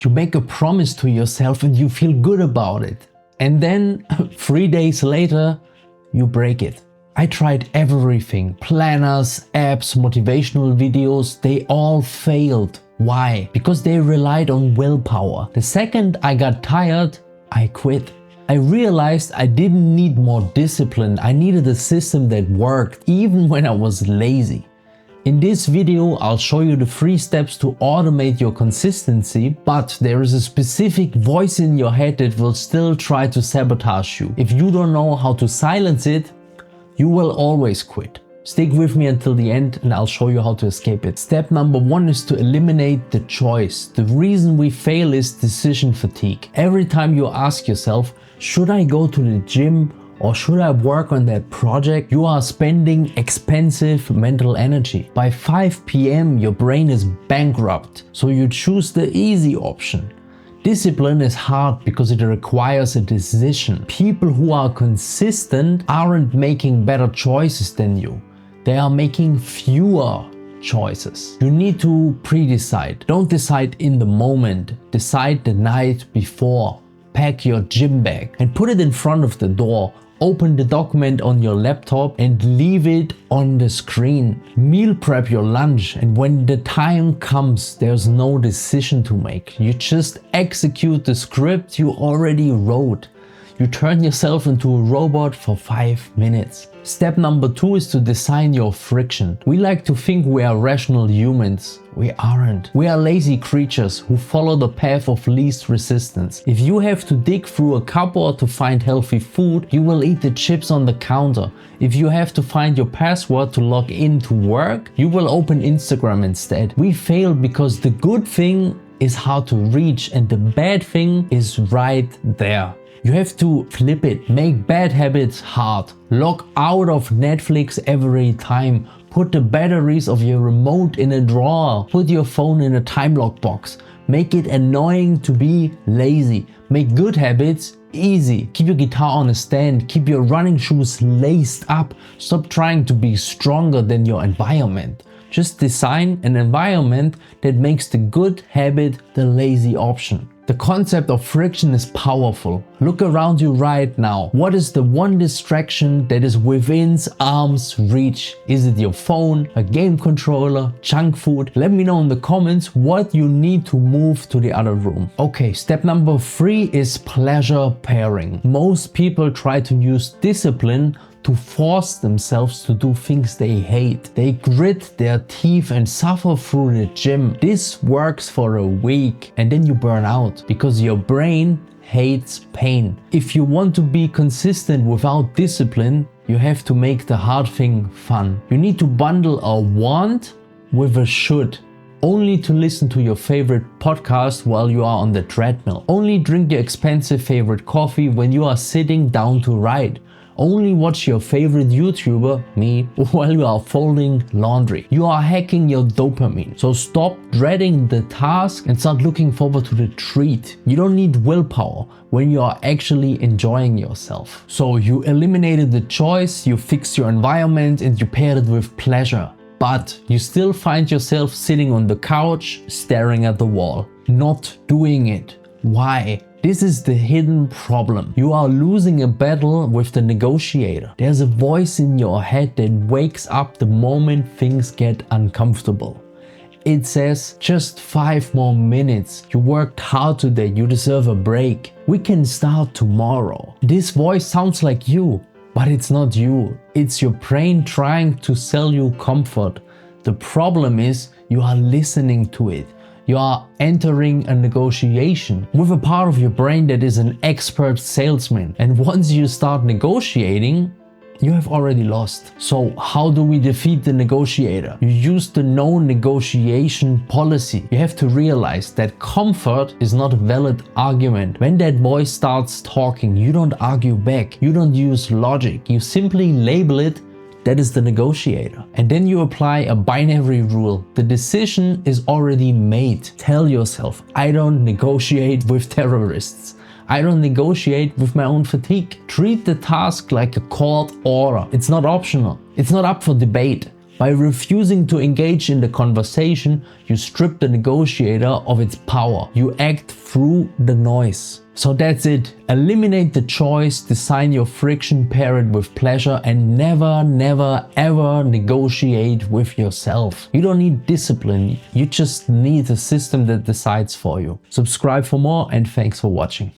You make a promise to yourself and you feel good about it. And then 3 days later, you break it. I tried everything, planners, apps, motivational videos, they all failed. Why? Because they relied on willpower. The second I got tired, I quit. I realized I didn't need more discipline, I needed a system that worked even when I was lazy. In this video, I'll show you the 3 steps to automate your consistency, but there is a specific voice in your head that will still try to sabotage you. If you don't know how to silence it, you will always quit. Stick with me until the end and I'll show you how to escape it. Step number 1 is to eliminate the choice. The reason we fail is decision fatigue. Every time you ask yourself, should I go to the gym or should I work on that project? You are spending expensive mental energy. By 5 p.m. your brain is bankrupt, so you choose the easy option. Discipline is hard because it requires a decision. People who are consistent aren't making better choices than you. They are making fewer choices. You need to pre-decide. Don't decide in the moment. Decide the night before. Pack your gym bag and put it in front of the door. Open the document on your laptop and leave it on the screen. Meal prep your lunch, and when the time comes, there's no decision to make. You just execute the script you already wrote. You turn yourself into a robot for 5 minutes. Step number 2 is to design your friction. We like to think we are rational humans. We aren't. We are lazy creatures who follow the path of least resistance. If you have to dig through a cupboard to find healthy food, you will eat the chips on the counter. If you have to find your password to log in to work, you will open Instagram instead. We fail because the good thing is hard to reach and the bad thing is right there. You have to flip it, make bad habits hard. Log out of Netflix every time. Put the batteries of your remote in a drawer. Put your phone in a time lock box. Make it annoying to be lazy. Make good habits easy. Keep your guitar on a stand. Keep your running shoes laced up. Stop trying to be stronger than your environment. Just design an environment that makes the good habit the lazy option. The concept of friction is powerful. Look around you right now. What is the one distraction that is within arm's reach? Is it your phone, a game controller, junk food? Let me know in the comments what you need to move to the other room. Okay, step number 3 is pleasure pairing. Most people try to use discipline to force themselves to do things they hate. They grit their teeth and suffer through the gym. This works for a week and then you burn out because your brain hates pain. If you want to be consistent without discipline, you have to make the hard thing fun. You need to bundle a want with a should. Only to listen to your favorite podcast while you are on the treadmill. Only drink your expensive favorite coffee when you are sitting down to write. Only watch your favorite YouTuber, me, while you are folding laundry. You are hacking your dopamine. So stop dreading the task and start looking forward to the treat. You don't need willpower when you are actually enjoying yourself. So you eliminated the choice, you fixed your environment and you paired it with pleasure. But you still find yourself sitting on the couch, staring at the wall, not doing it. Why? This is the hidden problem. You are losing a battle with the negotiator. There's a voice in your head that wakes up the moment things get uncomfortable. It says, just 5 more minutes. You worked hard today, you deserve a break. We can start tomorrow. This voice sounds like you, but it's not you. It's your brain trying to sell you comfort. The problem is you are listening to it. You are entering a negotiation with a part of your brain that is an expert salesman. And once you start negotiating, you have already lost. So how do we defeat the negotiator? You use the no negotiation policy. You have to realize that comfort is not a valid argument. When that voice starts talking, you don't argue back. You don't use logic. You simply label it. That is the negotiator. And then you apply a binary rule. The decision is already made. Tell yourself, I don't negotiate with terrorists. I don't negotiate with my own fatigue. Treat the task like a court order. It's not optional. It's not up for debate. By refusing to engage in the conversation, you strip the negotiator of its power. You act through the noise. So that's it. Eliminate the choice, design your friction, pair it with pleasure, and never, never, ever negotiate with yourself. You don't need discipline, you just need a system that decides for you. Subscribe for more, and thanks for watching.